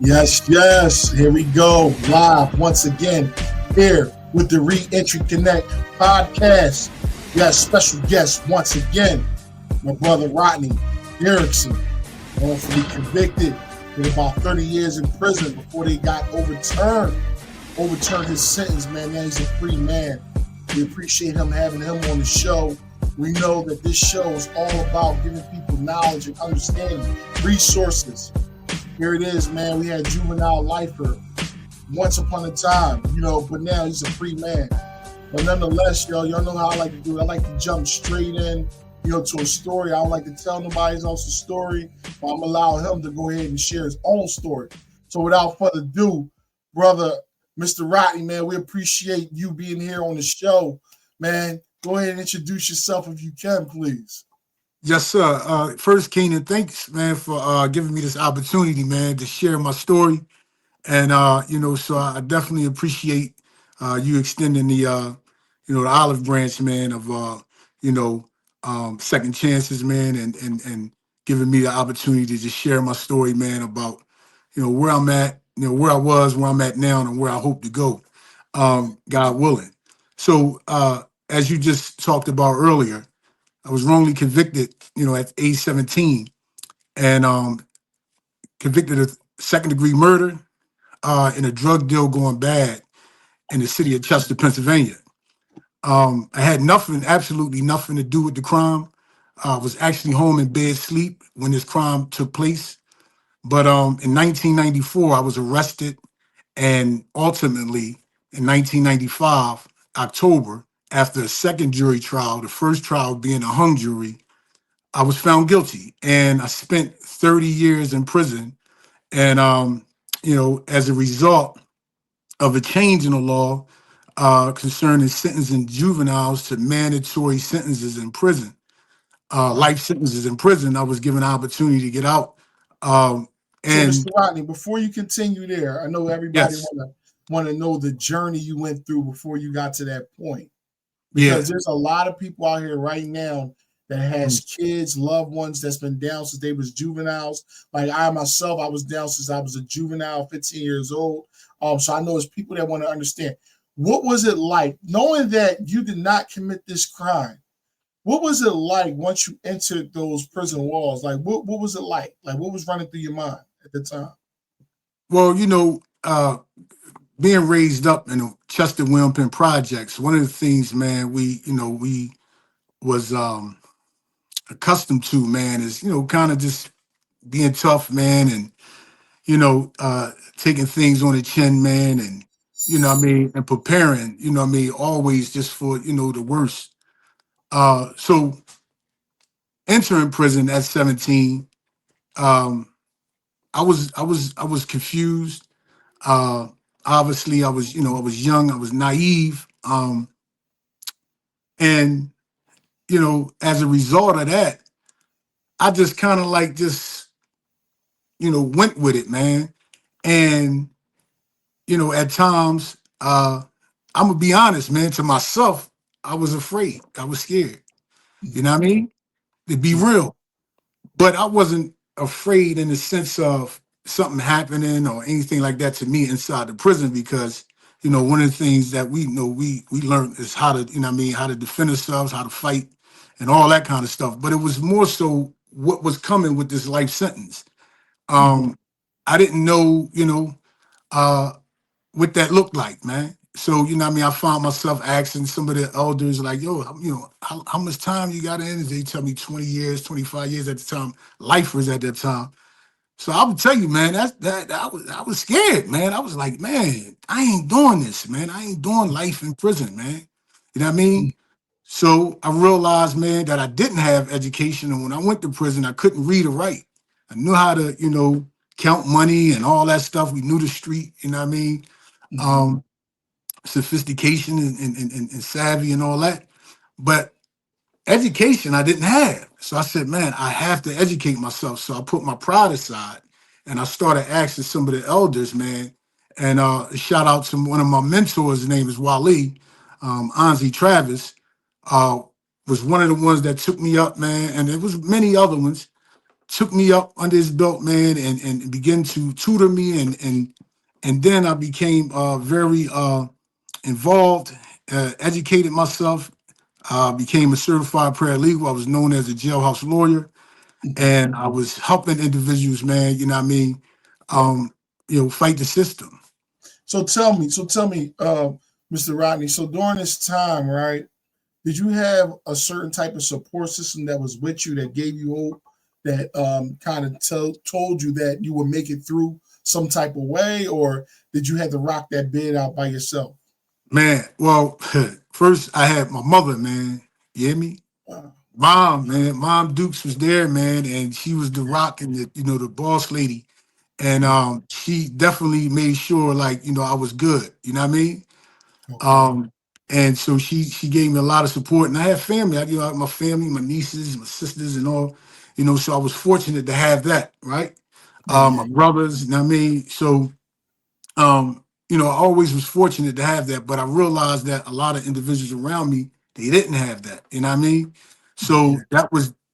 Yes, yes. Here we go. Live once again here with the Re-Entry Connect podcast. Yes, special guest once again, my brother Rodney Derrickson, wrongfully convicted with about 30 years in prison before they got overturned his sentence, man. Now he's a free man. We appreciate having him on the show. We know that this show is all about giving people knowledge and understanding, resources. Here it is, man. We had juvenile lifer once upon a time, but now he's a free man. But nonetheless, y'all know how I like to do it. I like to jump straight in, to a story. I don't like to tell nobody else's story, but I'm allow him to go ahead and share his own story. So without further ado, brother, Mr. Rodney, man, we appreciate you being here on the show, man. Go ahead and introduce yourself if you can, please. Yes, sir. First, Keenan, thanks, man, for giving me this opportunity, man, to share my story. And so I definitely appreciate you extending the olive branch, man, of second chances, man, and giving me the opportunity to just share my story, man, about where I'm at, where I was, where I'm at now, and where I hope to go, God willing. So as you just talked about earlier, I was wrongly convicted, at age 17, and convicted of second degree murder in a drug deal going bad in the city of Chester, Pennsylvania. I had nothing, absolutely nothing to do with the crime. I was actually home in bed sleep when this crime took place. But in 1994, I was arrested, and ultimately in 1995, October, after a second jury trial, the first trial being a hung jury, I was found guilty, and I spent 30 years in prison. And as a result of a change in the law concerning sentencing juveniles to mandatory sentences in prison, life sentences in prison, I was given an opportunity to get out. Um, So, Mr. and Rodney, before you continue there, I know everybody yes, want to know the journey you went through before you got to that point, because yeah, there's a lot of people out here right now that mm, has kids, loved ones that's been down since they was juveniles. Like I myself, I was down since I was a juvenile, 15 years old. So I know it's people that want to understand what was it like knowing that you did not commit this crime. What was it like once you entered those prison walls? Like what was it like? Like what was running through your mind at the time? well, being raised up in the Chester Wilmington projects, one of the things, man, we was accustomed to, man, is kind of just being tough, man, and taking things on the chin, man, and what I mean, and preparing, what I mean, always just for the worst. So entering prison at 17, um, I was confused. Uh, Obviously, I was young, I was naive, and as a result of that, I just kind of like just went with it, man, and at times, I'm gonna be honest, man, to myself, I was afraid. I was scared. You know what I mean? To be real. But I wasn't afraid in the sense of something happening or anything like that to me inside the prison because, one of the things that we know we learned is how to, how to defend ourselves, how to fight and all that kind of stuff. But it was more so what was coming with this life sentence. Mhm. Um, I didn't know, uh, what that looked like, man. So, I found myself asking some of the elders, like, yo, how much time you got in? And they tell me 20 years, 25 years at the time, lifers at that time. So I would tell you, man, that I was scared, man. I was like, man, I ain't doing this, man. I ain't doing life in prison, man. You know what I mean? So I realized, man, that I didn't have education. And when I went to prison, I couldn't read or write. I knew how to, count money and all that stuff. We knew the street, you know what I mean? Mhm. Um, Sophistication and savvy and all that. But education I didn't have. So I said, man, I have to educate myself. So I put my pride aside and I started asking some of the elders, man. And shout out to one of my mentors, his name is Wally, Anzi Travis, uh, was one of the ones that took me up, man. And there was many other ones. took me up under his belt, man, and began to tutor me, and then I became very involved, educated myself, became a certified paralegal. I was known as a jailhouse lawyer, Mhm. and I was helping individuals, man. You know what I mean? Yeah. Fight the system. So tell me, Mr. Rodney. So during this time, right? Did you have a certain type of support system that was with you that gave you hope, that kind of told you that you would make it through some type of way, or did you have to rock that bed out by yourself? Man, well, first I had my mother, man. You hear me? Okay. Mom, man. Mom Dukes was there, man, and she was the rock and the boss lady. And Yeah. she definitely made sure, like, I was good. You know what I mean? Okay. Um, and so she gave me a lot of support. And I had family. I had my family, my nieces, my sisters, and all, so I was fortunate to have that, right? Yeah. Yeah. My brothers, you know what I mean? So I always was fortunate to have that, but I realized that a lot of individuals around me, they didn't have that. You know what I mean? Yeah. Yeah. So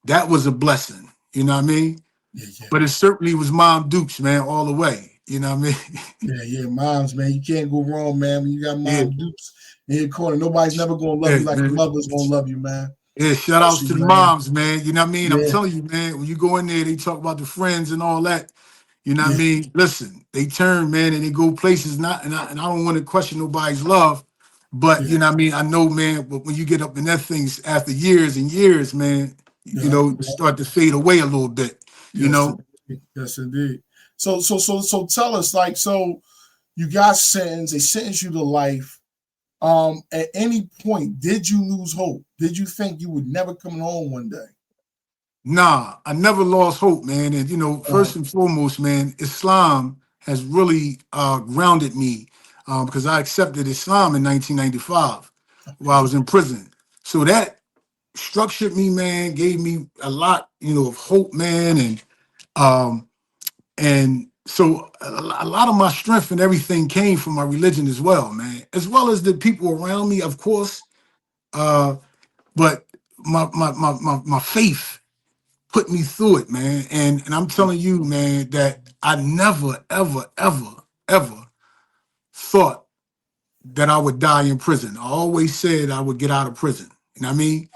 that was a blessing. You know what I mean? Yeah. Yeah. But it certainly was Mom Dukes, man, all the way. You know what I mean? Yeah. Yeah. Moms, man, you can't go wrong, man. When you got Yeah, Mom Dukes in your corner, nobody's never gonna love yeah, you like a man. mother's gonna love you, man. Yeah, shout outs Especially, to the man. moms, man. You know what I mean? I'm Yeah. telling you, man, when you go in there, they talk about the friends and all that. You know what I Yeah. mean? Listen, they turn, man, and they go places not, and I don't want to question nobody's love, but Yeah. you know what I mean? I know, man, but when you get up in that things after years and years, man, Yeah. you start to fade away a little bit, you Yes, know? indeed. Yes, indeed. So tell us, like, so you got sentenced. They sentenced you to life. At any point, did you lose hope? Did you think you would never come home one day? Nah, I never lost hope, man. And Uh, first and foremost, man, Islam has really grounded me because I accepted Islam in 1995 while I okay. was in prison. So that structured me, man, gave me a lot, of hope, man, and so a lot of my strength and everything came from my religion as well, man, as well as the people around me, of course. Uh, but my faith put me through it, man. And I'm telling you, man, that I never, ever, ever, ever thought that I would die in prison. I always said I would get out of prison. You know what I mean?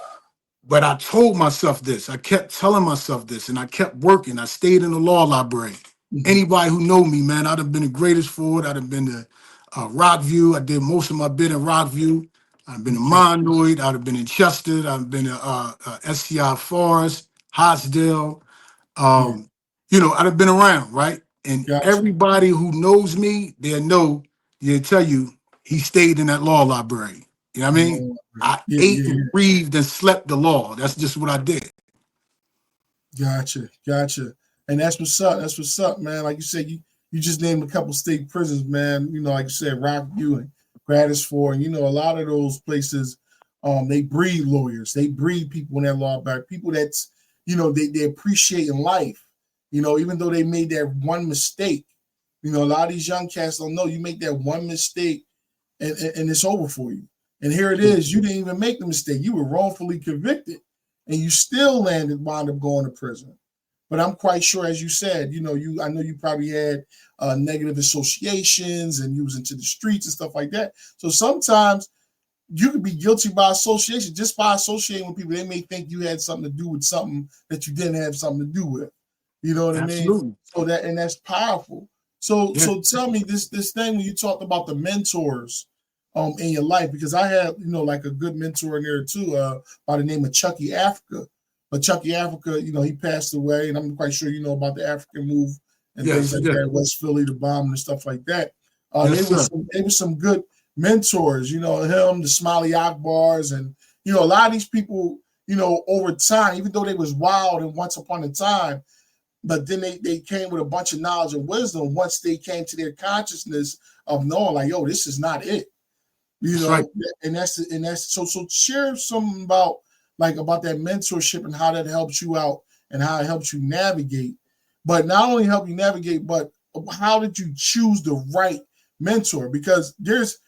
But I told myself this. I kept telling myself this, and I kept working. I stayed in the law library. Mhm. Anybody who know me, man, I'd have been the greatest Ford. I'd have been to Rockview. I did most of my bid in Rockview. I've been in Okay. Monoid. I'd have been in Chester. I've been to SCI Forest, Hottsdale. Yeah. I'd have been around, right? And Gotcha. everybody who knows me, they'll tell you he stayed in that law library. You know what I In mean? law library. I Yeah. ate Yeah. and Yeah. breathed and slept the law. That's just what I did. Gotcha. Gotcha. And that's what's up. That's what's up, man. Like you said, you just named a couple state prisons, man. Like you said, Rockview and Gratisford, and a lot of those places, they breed lawyers. They breed people in that law back. People that's, they appreciate in life. Even though they made that one mistake. A lot of these young cats don't know you make that one mistake and it's over for you. And here it is. You didn't even make the mistake. You were wrongfully convicted, and you still wound up going to prison. But I'm quite sure, as you said, I know you probably had negative associations, and you was into the streets and stuff like that. So sometimes you could be guilty by association, just by associating with people. They may think you had something to do with something that you didn't have something to do with. You know what I mean? Absolutely. That's powerful. So Yeah. so tell me this thing when you talked about the mentors in your life, because I had like a good mentor in there too, by the name of Chucky Africa. But Chucky Africa, he passed away, and I'm quite sure you know about the African move and things Yes. like Yeah. that, West Philly, the bomb and stuff like that. Yes, sir. They were some good mentors, him, the Smiley Akbars, and a lot of these people, over time, even though they was wild and once upon a time, but then they came with a bunch of knowledge and wisdom once they came to their consciousness of knowing, like, yo, this is not it. you That's right. know and that's so share some about that mentorship and how that helps you out and how it helps you navigate, but not only help you navigate, but how did you choose the right mentor, because there's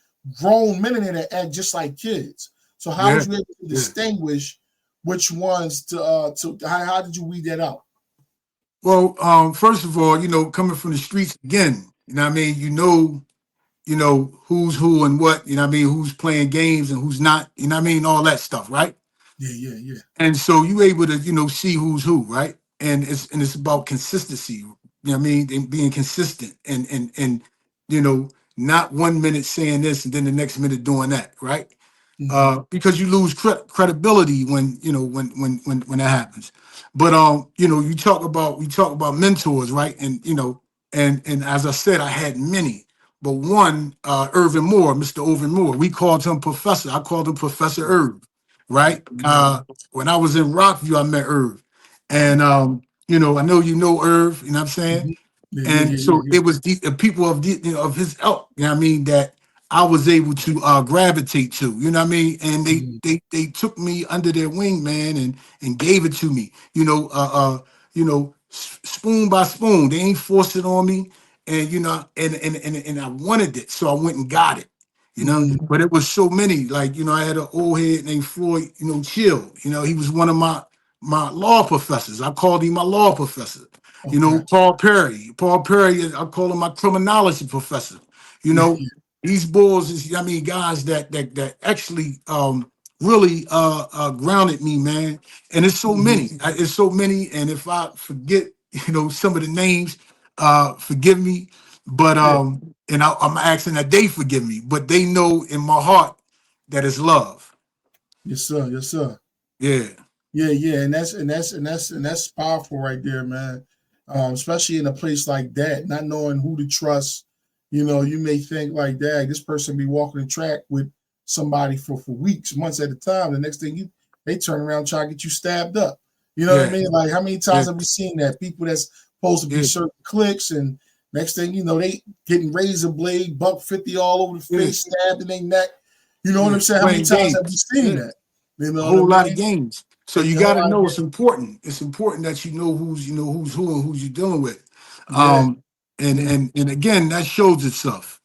grown men in there that act just like kids. So how Yeah. was you able to Yeah. distinguish which ones to how did you weed that out? Well, first of all, coming from the streets again, what I mean, who's who and what, I mean, who's playing games and who's not, what I mean, all that stuff, right? Yeah. And so you able to, see who's who, right? And it's about consistency, what I mean, and being consistent and you know, not 1 minute saying this and then the next minute doing that, right? Mm-hmm. Because you lose credibility when when that happens. But we talk about mentors, right? And and as I said, I had many, but one, Irvin Moore, Mr. Irvin Moore, we called him Professor. I called him Professor Irv, right? When I was in Rockview, I met Irv, and I know Irv, you know what I'm saying? Mm-hmm. And so Yeah. it was the people of of his ilk, you know what I mean, that I was able to gravitate to, you know what I mean? And they Mm-hmm. they took me under their wing, man, and gave it to me, spoon by spoon. They ain't forced it on me, and and I wanted it, so I went and got it. Mm-hmm. But it was so many. Like, I had an old head named Floyd, Chill. He was one of my law professors. I called him my law professor. Okay. Paul Perry, I call him my criminology professor. You know, these bulls is, I mean, guys that actually really grounded me, man. And it's so Mm-hmm. many. It's so many. And if I forget, some of the names, forgive me. But Yeah. and I'm asking that they forgive me, but they know in my heart that it's love. Yes, sir. Yes, sir. Yeah. Yeah, and that's powerful right there, man. Especially in a place like that, not knowing who to trust. You may think like that. This person be walking the track with somebody for weeks, months at a time. The next thing they turn around and try to get you stabbed up. You know what I Yeah. mean? Like how many Yeah. times have we seen that? People that's supposed to be Yeah. certain cliques, and next thing you know, they getting razor blade, buck 50 all over the Yeah. face, stabbed in their neck. You know what Yeah. I'm saying? How many Playing times have we games. seen Yeah. that? You A know what I whole lot of mean? games. So And you the got whole to know idea. it's important. It's important that you know who's who and who's you're dealing with. Yeah. And again, that shows itself.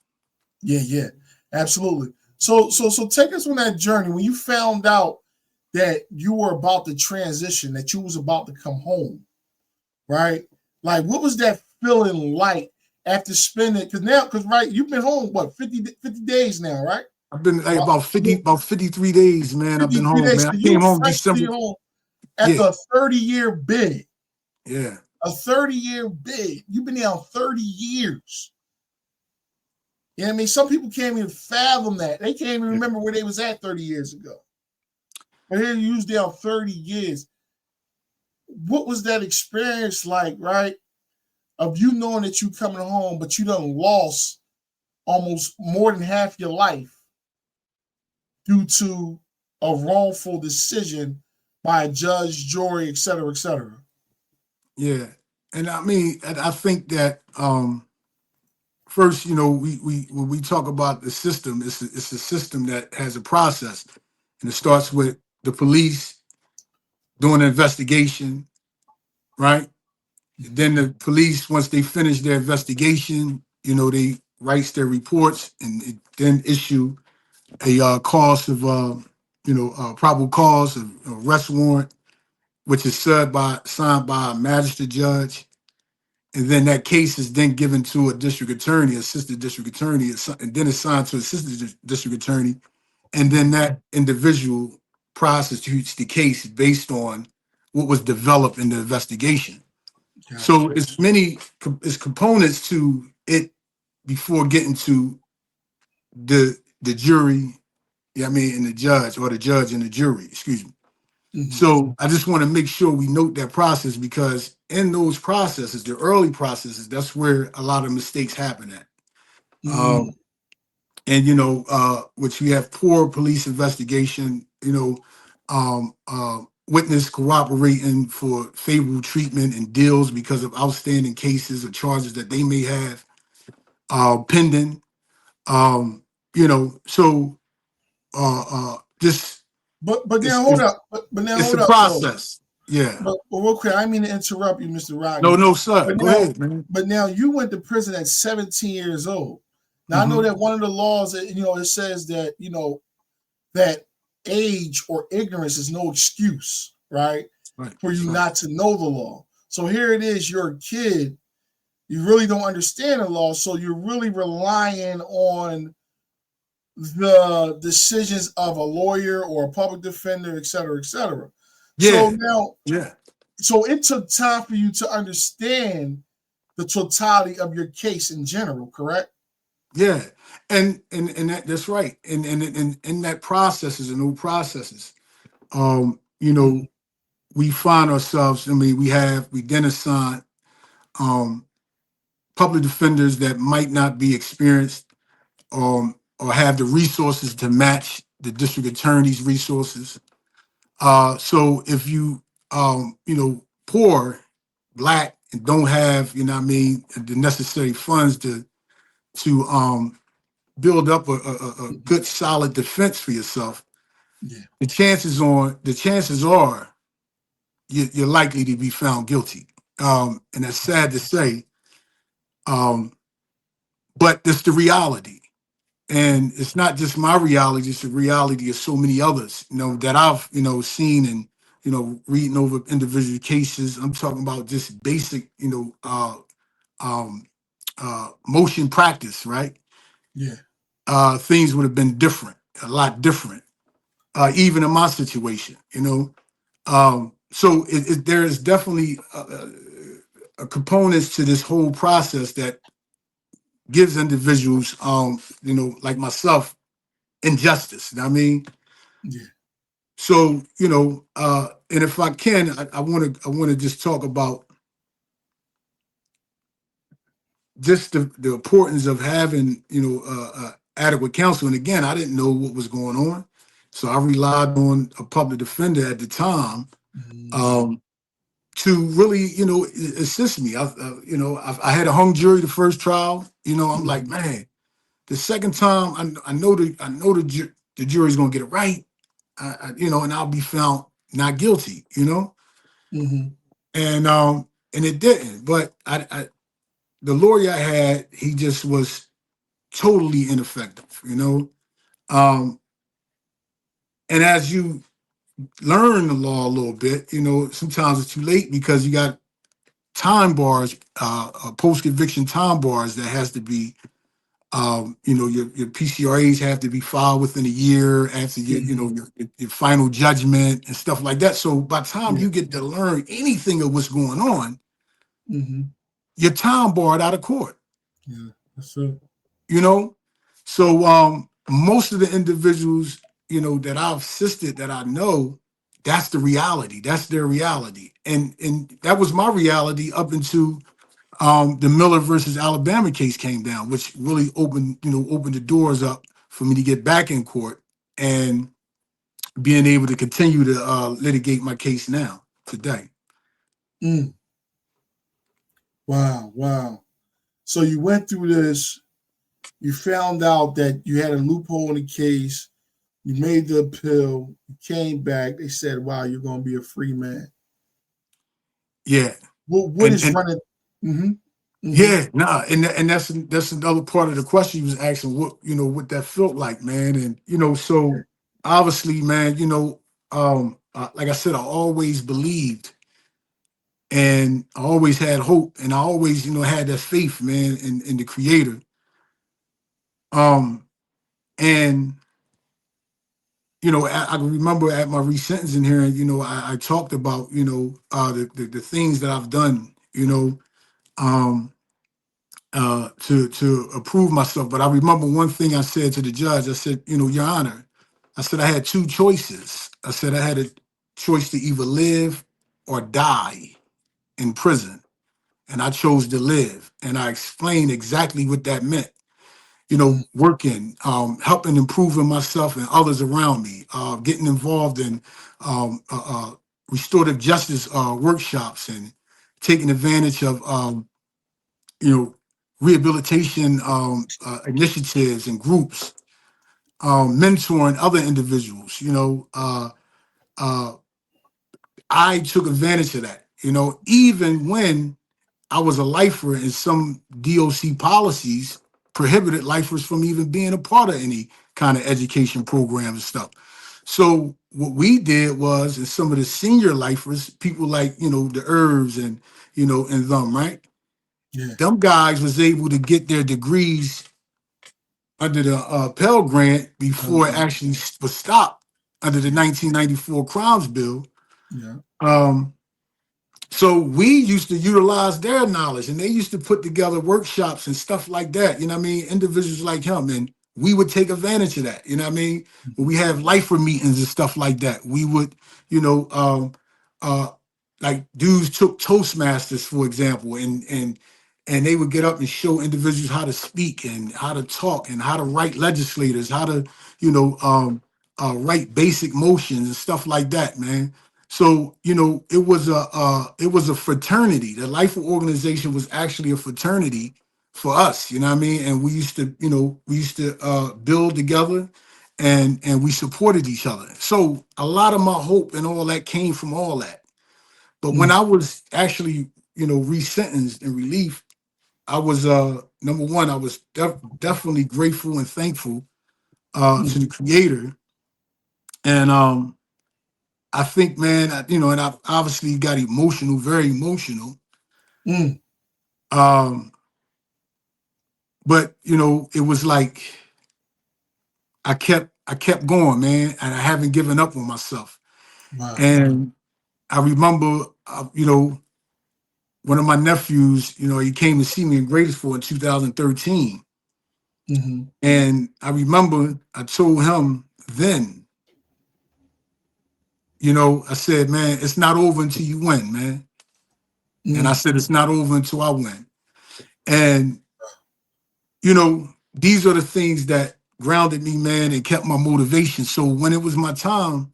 Yeah, absolutely. So take us on that journey when you found out that you were about to transition, that you was about to come home, right? Like, what was that feeling like after spending? Because right, you've been home what 50 days now, right? I've been like About about 53 days, man. I've been 53 home, days. man. I So came you home freshly December. home Yeah, after a 30-year bid. yeah, A 30-year bid. You've been there 30 years. You know what I mean? Some people can't even fathom that. They can't even yeah, remember where they was at 30 years ago. But here you was there 30 years. What was that experience like, right? Of you knowing that you coming home, but you done lost almost more than half your life due to a wrongful decision by a judge, jury, et cetera, et cetera. yeah. And I mean, and I think that first, we when we talk about the system, it's a system that has a process, and it starts with the police doing an investigation, right? Then the police, once they finish their investigation, they writes their reports and it then issue a cause of probable cause of arrest warrant, which is signed by a magistrate judge, and then that case is then given to a district attorney, assistant district attorney, and then assigned to assistant district attorney, and then that individual prosecutes the case based on what was developed in the investigation. Gotcha. So it's components to it before getting to the jury, yeah, I mean, and the judge, or the judge and the jury, excuse me. Mm-hmm. So I just want to make sure we note that process, because in those processes, the early processes, that's where a lot of mistakes happen at. Mm-hmm. Um, and which we have poor police investigation, witness cooperating for favorable treatment and deals because of outstanding cases or charges that they may have pending. Um, so just But it's, now hold it's up. But now it's a hold up though. process. Yeah. But real quick, I mean to interrupt you, Mr. No, Rodney. no, sir. But Go now, ahead, man. but now you went to prison at 17 years old. Now I know Hmm. that one of the laws that it says that that age or ignorance is no excuse, right, Right. for That's you right. not to know the law. So here it is, you're a kid, you really don't understand the law, so you're really relying on the decisions of a lawyer or a public defender, et cetera, et cetera. So Yeah, now, yeah, so it took time for you to understand the totality of your case in general, correct? yeah. And that's right. And that processes and new processes. You Mm-hmm. know, we find ourselves, I mean, we then assign um public defenders that might not be experienced or have the resources to match the district attorney's resources. So if poor, black, and don't have, you know what I mean, the necessary funds to build up a Mm-hmm. good solid defense for yourself, Yeah. the chances are you're likely to be found guilty. And that's sad to say, um, but that's the reality. And it's not just my reality; it's the reality of so many others, that I've, seen and reading over individual cases. I'm talking about just basic, um, motion practice, right? Yeah. Things would have been different, a lot different, even in my situation, So there is definitely a components to this whole process that gives individuals, like myself, injustice. You know what I mean? Yeah. So, and if I can, I want to just talk about just the importance of having, adequate counsel. And again, I didn't know what was going on, so I relied on a public defender at the time, Mm-hmm. um, to really, assist me. I had a hung jury the first trial. I'm like, Mm-hmm. man, the second time, I know the jury's gonna get it right, and I'll be found not guilty. Mm-hmm. And it didn't. But the lawyer I had, he just was totally ineffective. Um, and as you learn the law a little bit, sometimes it's too late because you got time bars, post conviction time bars that has to be. Your PCRAs have to be filed within a year after Mm-hmm. your final judgment and stuff like that. So by the time Yeah. you get to learn anything of what's going on, Mm-hmm. you're time barred out of court. Yeah. That's it. You know, so most of the individuals that I've assisted that I know, that's the reality. That's their reality, and that was my reality up until the Miller versus Alabama case came down, which really opened the doors up for me to get back in court and being able to continue to litigate my case now today. Mm. Wow. Wow. So you went through this. You found out that you had a loophole in the case. You made the appeal. You came back. They said, "Wow, you're going to be a free man." Yeah, What and is and running? Mm-hmm. Mm-hmm. yeah, nah, and that's another part of the question you was asking. What that felt like, man, and so obviously, man, like I said, I always believed and I always had hope, and I always had that faith, man, in the Creator. Um, and I remember at my resentencing hearing, I talked about the things that I've done, um, to approve myself. But I remember one thing I said to the judge. I said, Your Honor, I said I had two choices. I said I had a choice to either live or die in prison, and I chose to live. And I explained exactly what that meant. Working, helping improving myself and others around me, getting involved in um, uh, uh, restorative justice workshops and taking advantage of you know rehabilitation initiatives and groups, mentoring other individuals. Uh, I took advantage of that. Even when I was a lifer and some DOC policies prohibited lifers from even being a part of any kind of education programs and stuff. So what we did was, and some of the senior lifers, people like, the Herbs and and them, right? Yeah. Them guys was able to get their degrees under the Pell Grant before it Telegram. actually was stopped under the 1994 Crimes Bill. Yeah. Um, So we used to utilize their knowledge, and they used to put together workshops and stuff like that. You know what I mean? Individuals like him, and we would take advantage of that. You know what I mean? When we have lifer meetings and stuff like that, we would, you know, uh, like dudes took Toastmasters, for example, and they would get up and show individuals how to speak and how to talk and how to write legislators, how to, you know, write basic motions and stuff like that, man. So, it was a fraternity. The Life organization was actually a fraternity for us, you know what I mean? And we used to build together, and we supported each other. So a lot of my hope and all that came from all that. But when Mm. I was actually, resentenced and relief, I was number one, I was definitely grateful and thankful Mm. to the creator. And I think, man, and I obviously got emotional, very emotional. Mm. Um, but it was like I kept going, man, and I haven't given up on myself. Wow. And I remember, one of my nephews, he came to see me in Gradesville in 2013, Mm-hmm. and I remember I told him then, I said, man, it's not over until you win, man, and I Mm. said it's not over until I win, and these are the things that grounded me, man, and kept my motivation. So when it was my time,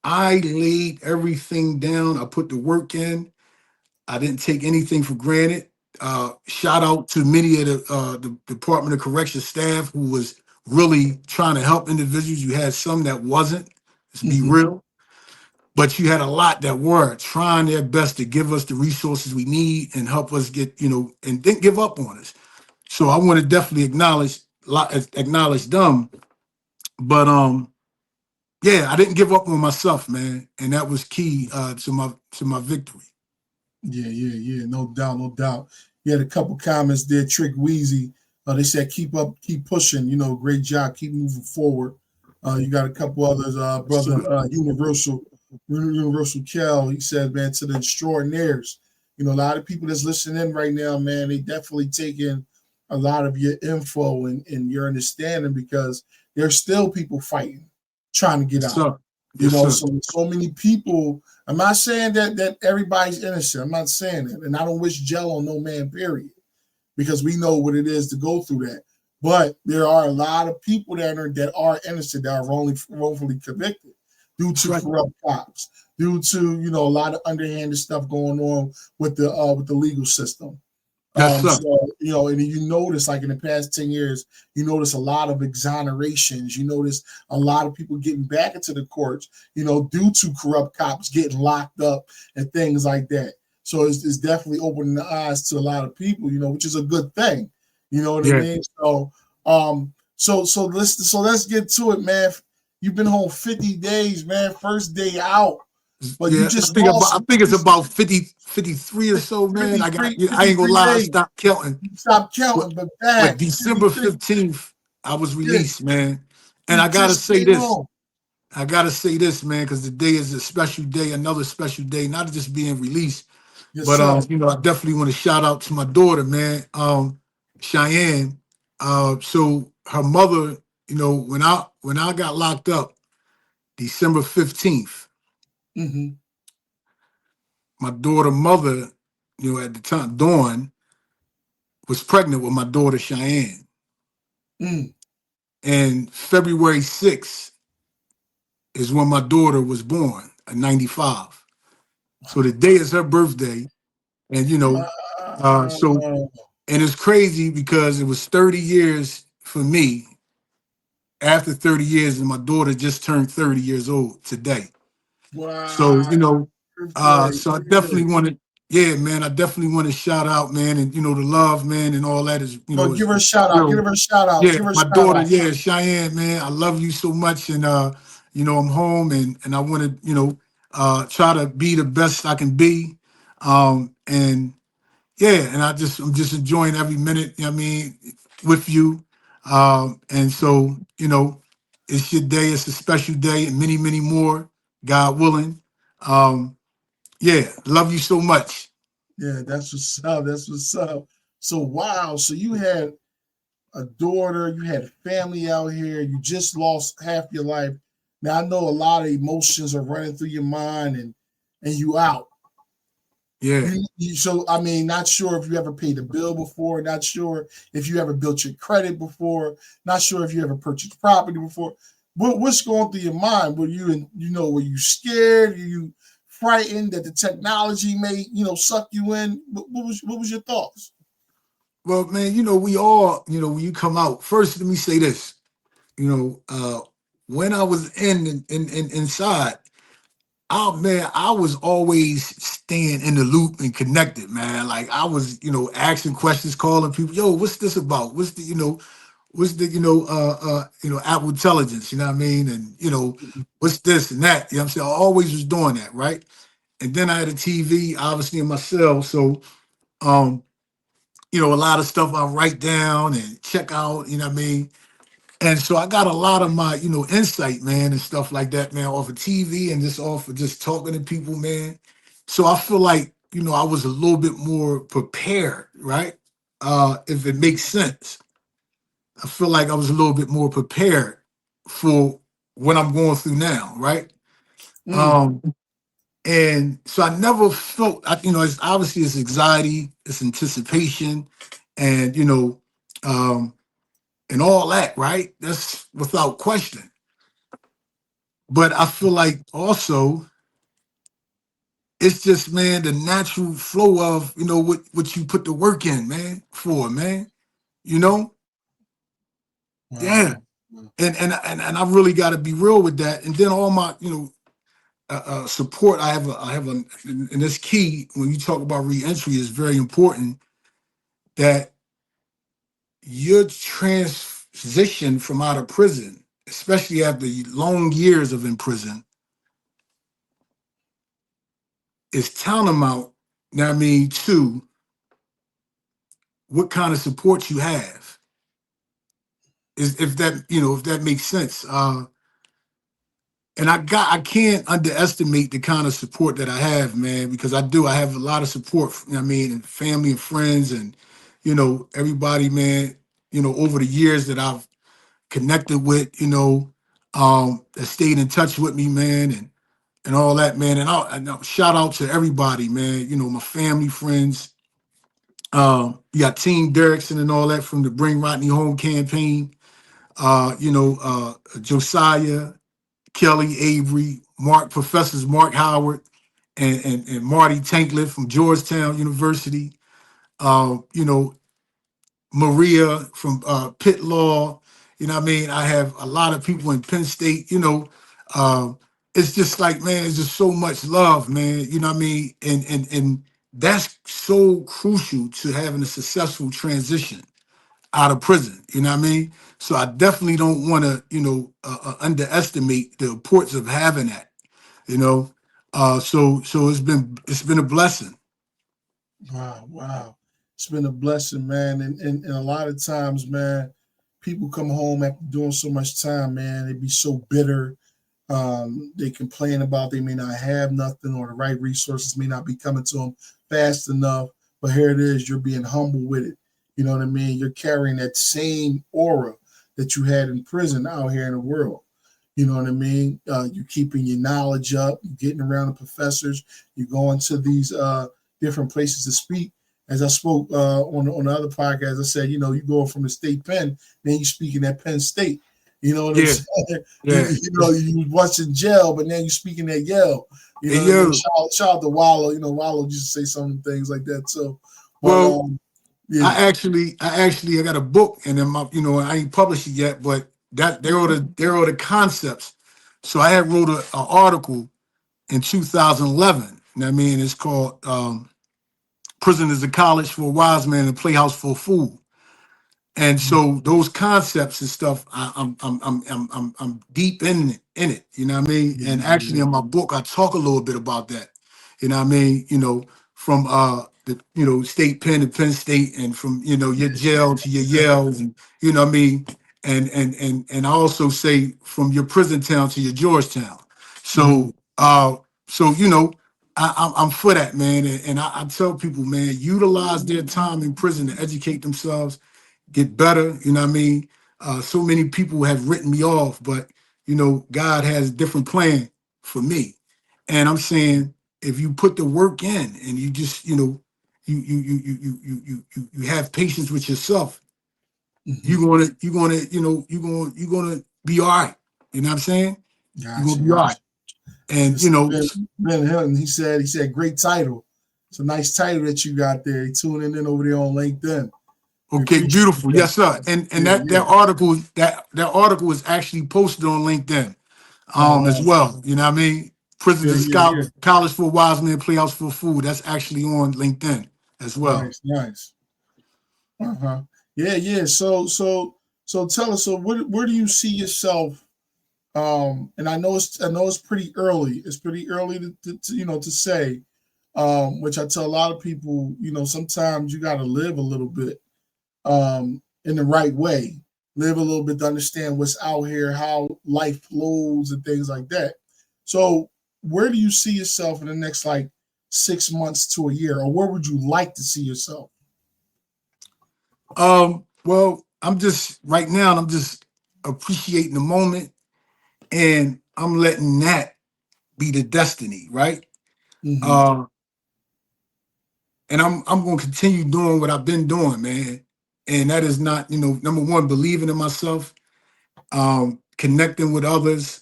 I laid everything down. I put the work in. I didn't take anything for granted. Shout out to many of the Department of Corrections staff who was really trying to help individuals. You had some that wasn't. Let's be Mm-hmm. real. But you had a lot that were trying their best to give us the resources we need and help us get, and didn't give up on us. So I want to definitely acknowledge them. But yeah, I didn't give up on myself, man, and that was key to my victory. Yeah, yeah, yeah. No doubt, no doubt. You had a couple comments there. Trick Wheezy. They said keep up, keep pushing. Great job, keep moving forward. You got a couple others. Brother Universal Kel. He said, man, to the extraordinaires. A lot of people that's listening in right now, man, they definitely taking a lot of your info and your understanding because there's still people fighting, trying to get Yes, out. sir. Yes, sir. So many people. I'm not saying that everybody's innocent. I'm not saying that, and I don't wish jail on no man. Period, because we know what it is to go through that. But there are a lot of people that are innocent that are wrongfully convicted due That's to right. corrupt cops, due to a lot of underhanded stuff going on with the legal system. Yes, sir. And you notice, like in the past 10 years, you notice a lot of exonerations. You notice a lot of people getting back into the courts, due to corrupt cops getting locked up and things like that. So it's definitely opening the eyes to a lot of people, which is a good thing. You know what I Yeah. mean? So let's get to it, man. You've been home 50 days, man. First day out, but you Yeah, I just think about, I lost think it's about 50, 53 or so, man. I ain't gonna 53 lie, I days. stopped counting. You stop But, counting, but but back December 53. 15th, I was Yeah, released, man. And you I gotta just say stayed this. home. I gotta say this, man, because today is a special day, another special day, not just being released, Yes, but sir. I definitely want to shout out to my daughter, man, Cheyenne. So her mother, when I got locked up, December 15th, Mm-hmm. my daughter mother, at the time, Dawn, was pregnant with my daughter Cheyenne. Mm. And February 6th is when my daughter was born, in 95. So the day is her birthday. And so Wow. and it's crazy because it was 30 years for me. After 30 years, and my daughter just turned 30 years old today. So, Wow. Birthday. so I Yeah. definitely want to, yeah, man, I definitely want to shout out, man, and the love, man, and all that is, But give her a is shout out. Give real. her a shout out. Yeah, Give her a my shout daughter, out. yeah, Cheyenne, man, I love you so much, and I'm home, and I want to, try to be the best I can be, And yeah, and I'm just enjoying every minute, you know what I mean, with you. And so, it's your day, it's a special day, and many, many more, God willing. Um, yeah, love you so much. Yeah, that's what's up. That's what's up. So wow. So you had a daughter, you had family out here, you just lost half your life. Now I know a lot of emotions are running through your mind and you out. Yeah. So I mean, not sure if you ever paid a bill before, not sure if you ever built your credit before, not sure if you ever purchased property before. What's going through your mind? Were you in, were you scared? Were you frightened that the technology may, suck you in? What was your thoughts? Well, man, we all, when you come out, first, let me say this, you know, uh, when I was inside, oh man, I was always staying in the loop and connected, man. Like I was, asking questions, calling people, yo, what's this about? What's the, Apple Intelligence, you know what I mean? And, what's this and that? You know what I'm saying? I always was doing that, right? And then I had a TV, obviously in my cell. So um, a lot of stuff I write down and check out, you know what I mean? And so I got a lot of my, insight, man, and stuff like that, man, off of TV and just off of just talking to people, man. So I feel like, I was a little bit more prepared, right? If it makes sense. I feel like I was a little bit more prepared for what I'm going through now, right? Mm, Um, and so I never felt, it's obviously it's anxiety, it's anticipation, and um, and all that, right? That's without question. But I feel like also it's just, man, the natural flow of what you put the work in, man, for, man. You know, yeah. wow. And I really got to be real with that. And then all my support I have a and this key when you talk about reentry is very important that your transition from out of prison, especially after long years of in prison, is tantamount, you know what I mean, to what kind of support you have. Is if that makes sense. And I can't underestimate the kind of support that I have, man, because I have a lot of support, you know what I mean, and family and friends and everybody, man, over the years that I've connected with, that stayed in touch with me, man, and all that, man. And shout out to everybody, man, my family, friends. You got Team Derrickson and all that from the Bring Rodney Home campaign. Josiah, Kelly, Avery, Professors Mark Howard, and Marty Tanklet from Georgetown University. You know, Maria from Pitt Law. You know what I mean? I have a lot of people in Penn State, it's just like, man, it's just so much love, man. You know what I mean? And that's so crucial to having a successful transition out of prison. You know what I mean? So I definitely don't want to, underestimate the importance of having that. You know, so it's been a blessing. Wow, wow. It's been a blessing, man. And a lot of times, man, people come home after doing so much time, man. They be so bitter. They complain about they may not have nothing or the right resources may not be coming to them fast enough. But here it is, you're being humble with it. You know what I mean? You're carrying that same aura that you had in prison out here in the world. You know what I mean? You're keeping your knowledge up. You're getting around the professors. You're going to these different places to speak. As I spoke on the other podcast, I said, you go from the state pen, then you speaking at Penn State. You know what I'm Yeah, saying? yeah. You once in jail, but now you're speaking at Yale. You Hey know what I mean? yo, Shout out to Wallow. Wallow used to say some things like that. So, but well, yeah. I got a book, and then I ain't published it yet, but that there are the concepts. So I had wrote an article in 2011. You know what I mean? It's called "Prison is a College for a Wise Man and a Playhouse for a Fool." And so those concepts and stuff, I'm deep in it. You know what I mean? And actually, in my book, I talk a little bit about that. You know what I mean? From the state pen to Penn State, and from your jail to your yells, and what I mean, and I also say from your prison town to your Georgetown. Mhm. So I'm for that, man, and I tell people, man, utilize their time in prison to educate themselves, get better. You know what I mean? So many people have written me off, but God has a different plan for me. And I'm saying, if you put the work in and you just, you have patience with yourself, Mhm. you're gonna be all right. You know what I'm saying? You're Gotcha, gonna be all right. gotcha. And This is Ben Hilton. He said great title. It's a nice title that you got there. He tuning in over there on LinkedIn. We okay, appreciate beautiful. that. Yes, sir. And Yeah, that yeah. article is actually posted on LinkedIn Oh, as nice. well. You know what I mean? Prisons Yeah, and yeah, yeah. scholars, college for wise men, playhouse for food. That's actually on LinkedIn as well. Nice, nice. Uh-huh. Yeah, yeah. So tell us. So where do you see yourself? And I know it's pretty early. It's pretty early to say. Which I tell a lot of people. Sometimes you got to live a little bit in the right way. Live a little bit to understand what's out here, how life flows, and things like that. So, where do you see yourself in the next like 6 months to a year, or where would you like to see yourself? Well, I'm just right now. I'm just appreciating the moment, and I'm letting that be the destiny, right? Hmm. Uh, and I'm going to continue doing what I've been doing, man. And that is not, number one, believing in myself, connecting with others.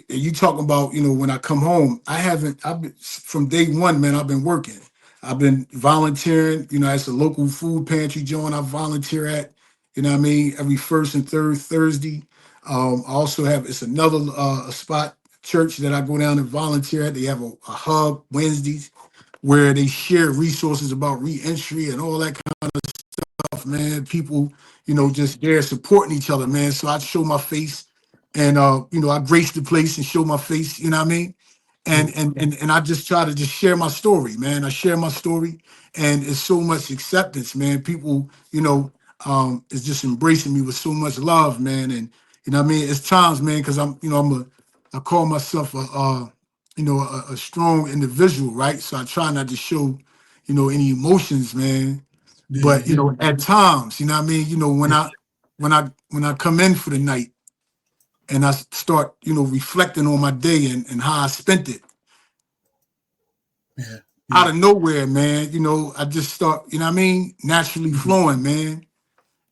You talking about, when I come home, I've been from day one, man, I've been working. I've been volunteering, as a local food pantry joint I volunteer at, what I mean, every first and third Thursday. I also have, it's another spot, church that I go down and volunteer at. They have a hub Wednesdays where they share resources about reentry and all that man. People, just there supporting each other, man. So I show my face and I grace the place and show my face, you know what I mean? And I just try to just share my story, man. I share my story and it's so much acceptance, man. People, is just embracing me with so much love, man. And what I mean, it's times, man, because I call myself a strong individual, right? So I try not to show, any emotions, man, Yeah, but yeah, at times, what I mean, yeah, when I come in for the night and I start, reflecting on my day and how I spent it yeah, out yeah, of nowhere, man, I just start, what I mean, naturally mhm, flowing, man.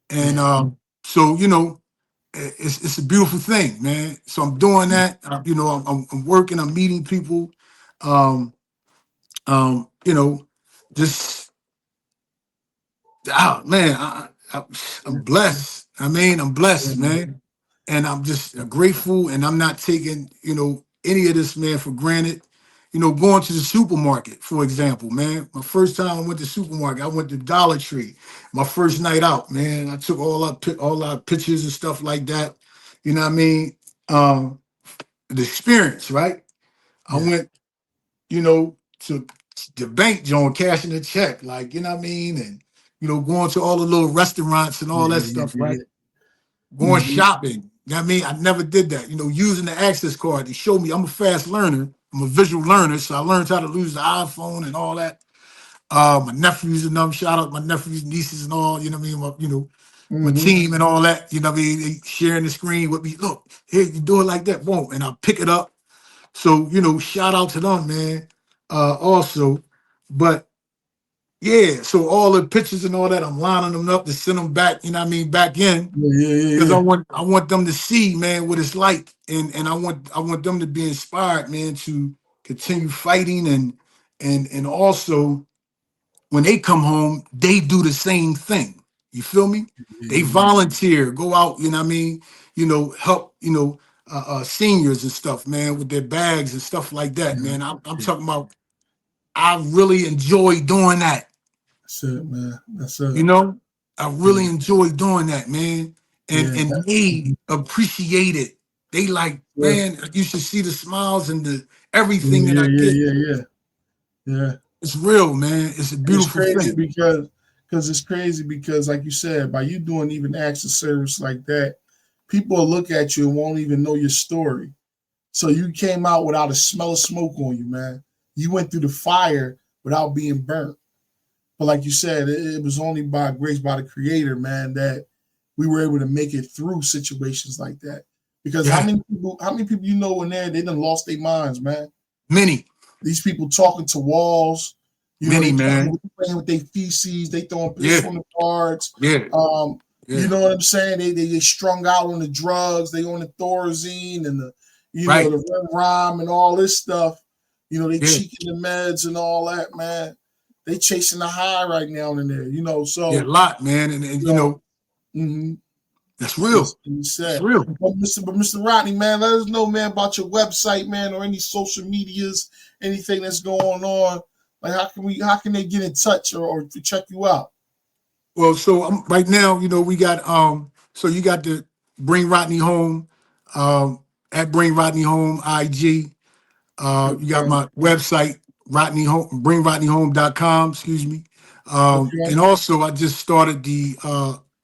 And yeah, so, it's a beautiful thing, man. So I'm doing that. I'm working, I'm meeting people. Um, um, you know, just man, I'm yeah, blessed. I mean, I'm yeah, blessed, man. man, and I'm just grateful, and I'm not taking any of this, man, for granted. Going to the supermarket, for example, man. My first time I went to supermarket, I went to Dollar Tree. My first night out, man. I took all our pictures and stuff like that. You know what I mean? The experience, right? I Yeah, went, to the bank joint, cashing a check, like, you know what I mean? And, going to all the little restaurants and all yeah, that yeah, stuff, right? yeah. Going Hmm. shopping. You know what I mean? I never did that. Using the access card to show me I'm a fast learner. I'm a visual learner, so I learned how to use the iPhone and all that. My nephews and them, shout out my nephews, nieces, and all, you know what I mean? My Hmm. team and all that, you know what I mean? They sharing the screen with me. Look, here, you do it like that, boom, and I pick it up. So, shout out to them, man. Also, but yeah, so all the pictures and all that, I'm lining them up to send them back, you know what I mean, back in. Yeah, yeah, yeah, Because I yeah. want I want them to see, man, what it's like. And I want them to be inspired, man, to continue fighting and also when they come home, they do the same thing. You feel me? Yeah, They yeah, volunteer, go out, you know what I mean, help, seniors and stuff, man, with their bags and stuff like that, yeah, man. I'm yeah. talking about I really enjoy doing that. That's it, man. That's it. You know, I Yeah, really enjoy doing that, man. And yeah, and they appreciate it. They like, yeah, man, you should see the smiles and the yeah, everything that yeah, I yeah, get. yeah, yeah. Yeah. It's real, man. It's a And it's beautiful crazy thing. because it's crazy because, like you said, by you doing even acts of service like that, people will look at you and won't even know your story. So you came out without a smell of smoke on you, man. You went through the fire without being burnt. But like you said, it was only by grace by the Creator, man, that we were able to make it through situations like that. Because Yeah, how many people you know in there, they done lost their minds, man. many, These people talking to walls, many, they man. playing with their feces, they throwing piss Yeah, on the cards. yeah, You yeah. know what I'm saying? They strung out on the drugs, they on the Thorazine and the Right. the Red Rhyme and all this stuff. They Yeah, cheeking the meds and all that, man. They chasing the high right now in there, yeah. A so lot, man. And you you know, know, mm-hmm. that's That's real. what he It's said. real. But Mr. Rodney, man, let us know, man, about your website, man, or any social medias, anything that's going on. Like, how can they get in touch or to check you out? Well, so right now, we got so you got to bring Rodney home, at Bring Rodney Home IG. You got Okay, my website, Rodney Home, bringrodneyhome.com, excuse me. And okay, also I just started the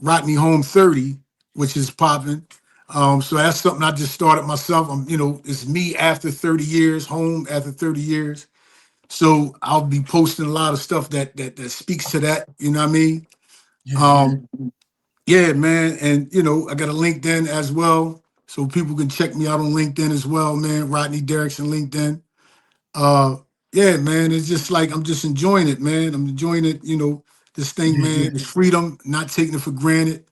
Rodney Home 30, which is popping. So that's something I just started myself. It's me after 30 years, home after 30 years. So I'll be posting a lot of stuff that speaks to that, you know what I mean? yeah, yeah, Um, yeah, man. And I got a LinkedIn as well. So people can check me out on LinkedIn as well, man. Rodney Derrickson LinkedIn. Uh, yeah, man, it's just like I'm just enjoying it, man. I'm enjoying it, this thing, yeah, man, yeah, this freedom, not taking it for granted.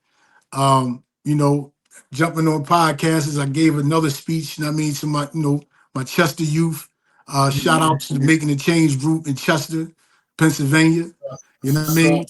Um, you know, Jumping on podcasts as I gave another speech, and I mean to my Chester youth. Shout yeah, out to the Making a Change group in Chester, Pennsylvania. You know what I yeah, mean?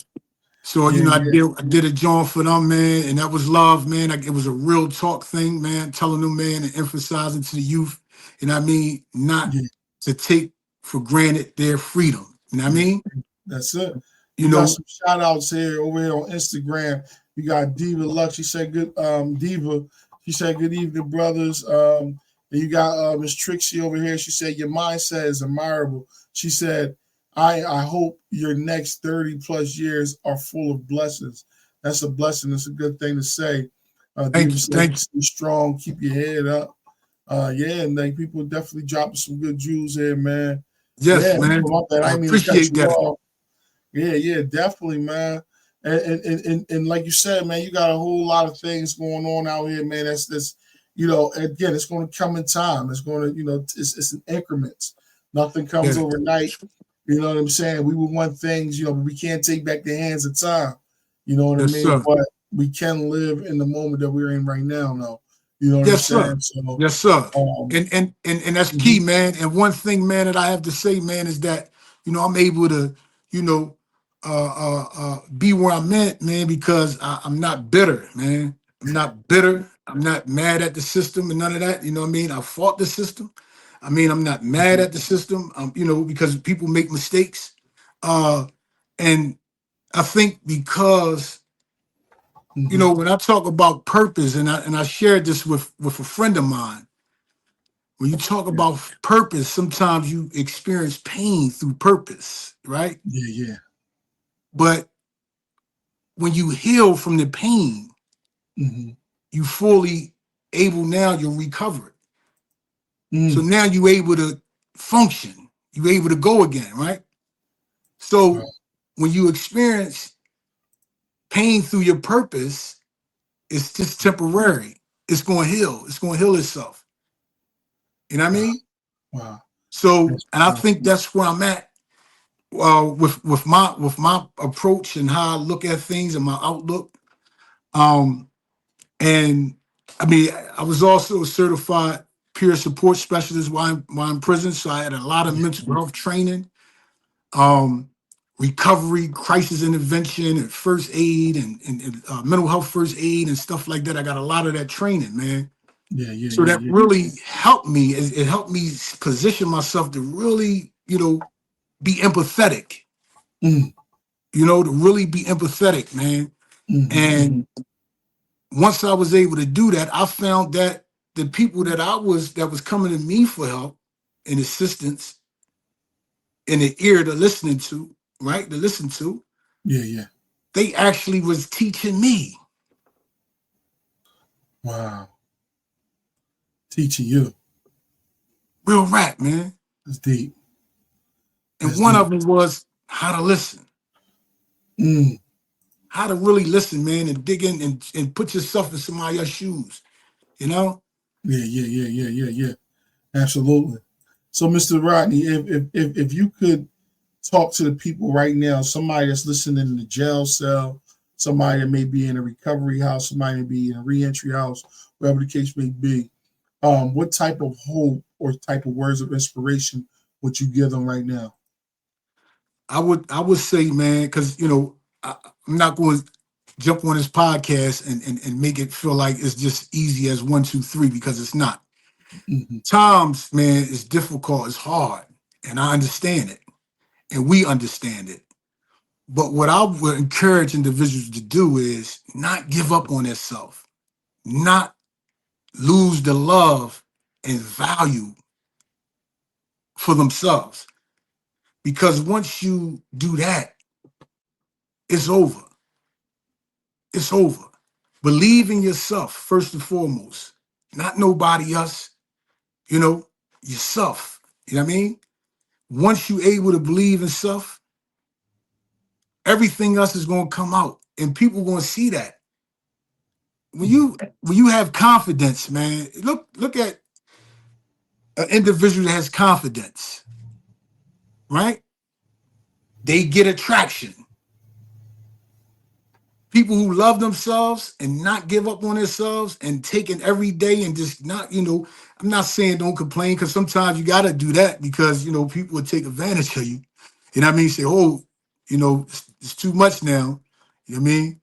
So, yeah, yeah, I did a joint for them, man, and that was love, man. It was a real talk thing, man, telling them, man, and emphasizing to the youth, and I mean, not yeah, to take for granted their freedom. You know what I yeah. mean? That's it. You We got know, some shout outs here over here on Instagram. We got Diva Lux. She said good Diva. She said good evening, brothers. And you got Miss Trixie over here. She said your mindset is admirable. She said, I hope your next 30 plus years are full of blessings. That's a blessing. That's a good thing to say. Diva said, thank you. stay strong, keep your head up. Yeah, and like people definitely dropping some good jewels here, man. Yes, Yeah, man. about that. I I didn't mean to cut appreciate you that. off. Yeah, yeah, definitely, man. And like you said, man, you got a whole lot of things going on out here, man. That's again, it's going to come in time. It's going to, it's in increments. Nothing comes Yeah. overnight. You know what I'm saying? We would want things, but we can't take back the hands of time. You know what I Yes, mean? sir. But we can live in the moment that we're in right now, though. You know what I'm Yes, sir. saying? So, Yes, sir. um, And that's key, mhm, man. And one thing, man, that I have to say, man, is that I'm able to, you know, be where I'm at, man, because I'm not bitter, man. I'm not bitter. I'm not mad at the system and none of that. You know what I mean? I fought the system. I mean, I'm not mad mhm, at the system. Because people make mistakes. Uh, and I think because mhm, when I talk about purpose, and I shared this with a friend of mine. When you talk yeah, about purpose, sometimes you experience pain through purpose, right? yeah, yeah, But when you heal from the pain, mhm, you fully able now, you're recovered. So mm, now you're able to function, you're able to go again, right? right, So when you experience pain through your purpose, it's just temporary. It's going to heal itself. You know what I wow, mean? wow, So, that's and I think powerful. that's where I'm at with my approach and how I look at things and my outlook. Um, and I mean, I was also a certified peer support specialist while in prison, so I had a lot of Yeah, mental health training, um, recovery, crisis intervention, and first aid, and mental health first aid and stuff like that. I got a lot of that training, man. yeah, yeah, So yeah, that yeah. really helped me. It helped me position myself to really, be empathetic. Mm, To really be empathetic, man. mhm, And once I was able to do that, I found that the people that was coming to me for help and assistance, in the ear to listening to, right? To listen to, Yeah. they actually was teaching me. Wow. Teaching you. Real rap, man. That's deep. And one of them was how to listen. How to really listen, man, and dig in and put yourself in somebody else's shoes, you know? Yeah. Absolutely. So, Mr. Rodney, if you could talk to the people right now, somebody that's listening in the jail cell, somebody that may be in a recovery house, somebody may be in a reentry house, whatever the case may be, what type of hope or type of words of inspiration would you give them right now? I would say, man, because I'm not going to jump on this podcast and make it feel like it's just easy as 1, 2, 3, because it's not. Mm-hmm. Times, man, is difficult, it's hard, and I understand it, and we understand it. But what I would encourage individuals to do is not give up on themselves, not lose the love and value for themselves. Because once you do that, it's over. It's over. Believe in yourself, first and foremost, not nobody else, yourself. You know what I mean? Once you're able to believe in self, everything else is going to come out, and people going to see that. When you have confidence, man, look at an individual that has confidence, right? They get attraction. People who love themselves and not give up on themselves and taking every day and just not, I'm not saying don't complain, because sometimes you got to do that because, people will take advantage of you. You know what I mean? Say, oh, it's too much now. You know what I mean?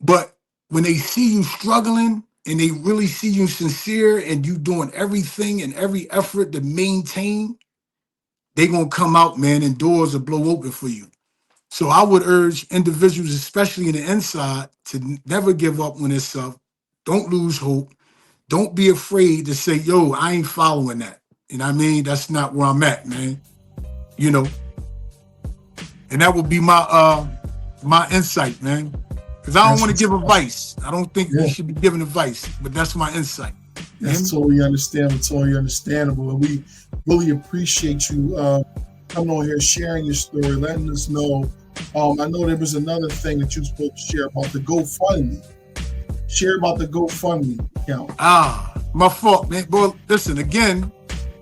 But when they see you struggling and they really see you sincere and you doing everything and every effort to maintain, they going to come out, man, and doors will blow open for you. So I would urge individuals, especially in the inside, to never give up on themselves. Don't lose hope. Don't be afraid to say, yo, I ain't following that. You know what I mean? That's not where I'm at, man. And that would be my insight, man. Because I don't want to give advice. I don't think we should be giving advice, but that's my insight. That's totally understandable, totally understandable. And we really appreciate you coming on here, sharing your story, letting us know. I know there was another thing that you were supposed to share about the GoFundMe. Share about the GoFundMe account. My fault, man. Well, listen, again,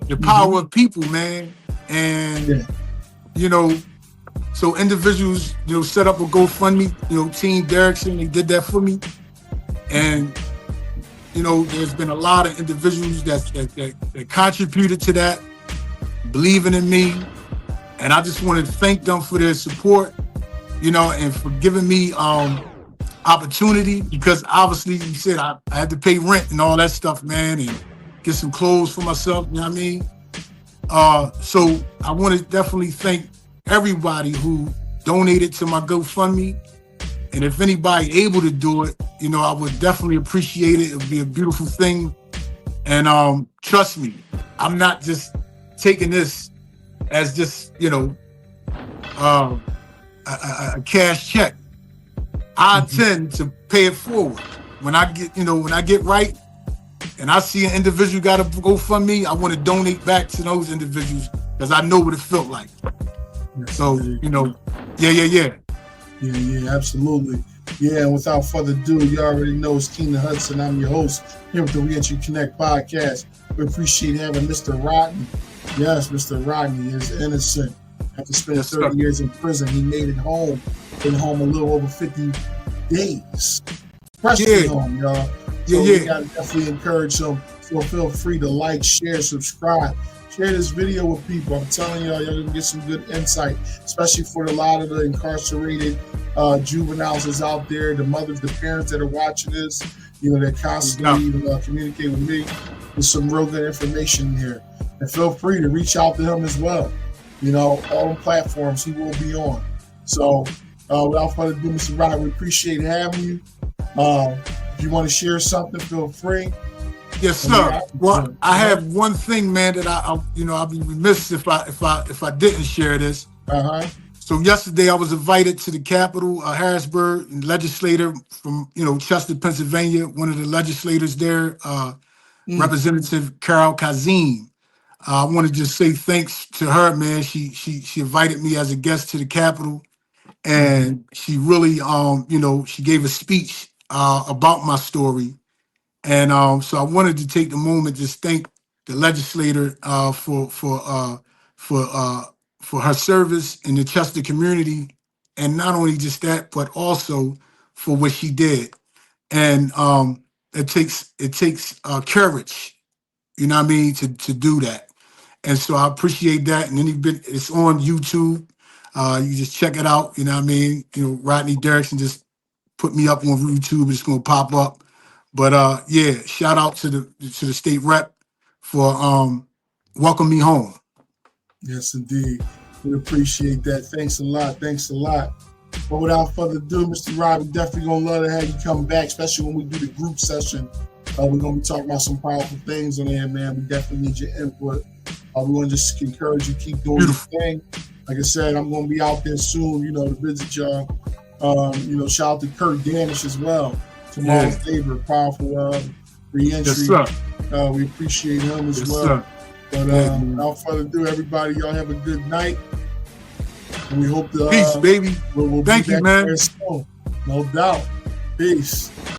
the power of people, man. And, so individuals, set up a GoFundMe, Team Derrickson, they did that for me. And, there's been a lot of individuals that contributed to that, believing in me. And I just want to thank them for their support, and for giving me opportunity, because obviously you said I had to pay rent and all that stuff, man, and get some clothes for myself, you know what I mean? So I want to definitely thank everybody who donated to my GoFundMe. And if anybody able to do it, I would definitely appreciate it. It would be a beautiful thing. And trust me, I'm not just taking this as just, a cash check. I intend to pay it forward. When I get right and I see an individual got to GoFundMe, I want to donate back to those individuals because I know what it felt like. So, yeah, absolutely. Yeah, and without further ado, you already know it's Keenan Hudson. I'm your host here with the Reentry Connect podcast. We appreciate having Mr. Rodney. Yes, Mr. Rodney is innocent. After spending 30 years in prison, he made it home. Been home a little over 50 days. Freshly home, y'all. So we got to definitely encourage him. So feel free to like, share, subscribe. Share this video with people. I'm telling y'all gonna get some good insight, especially for a lot of the incarcerated juveniles that's out there, the mothers, the parents that are watching this, that constantly communicate with me. There's some real good information here. And feel free to reach out to him as well. All the platforms he will be on. So without further ado, Mr. Rodney, we appreciate having you. If you want to share something, feel free. Yes, And we sir. out Well, here. I have one thing, man, that I'll be remiss if I didn't share this. Uh-huh. So yesterday I was invited to the Capitol, Harrisburg, and legislator from Chester, Pennsylvania. One of the legislators there, Mm. Representative Carol Kazim. I want to just say thanks to her, man. She invited me as a guest to the Capitol, Mm-hmm. and she really she gave a speech about my story. And so I wanted to take the moment to just thank the legislator for uh, for her service in the Chester community, and not only just that, but also for what she did. And it takes courage, you know what I mean, to do that. And so I appreciate that. And then it's on YouTube. You just check it out. You know what I mean. Rodney Derrickson just put me up on YouTube. It's gonna pop up. But yeah, shout out to the state rep for welcoming me home. Yes, indeed. We appreciate that. Thanks a lot. Thanks a lot. But without further ado, Mr. Rob, we definitely gonna love to have you come back, especially when we do the group session. We're gonna be talking about some powerful things on there, man. We definitely need your input. We want to just encourage you keep doing Beautiful. your thing. Like I said, I'm gonna be out there soon, to visit y'all. Shout out to Kurt Danish as well. Tomorrow's Labor, powerful re-entry. Yes, sir. We appreciate him as Yes, well. sir. But without further ado, everybody, y'all have a good night. And we hope to Peace, baby. we'll Thank be you, back man. very soon. No doubt. Peace.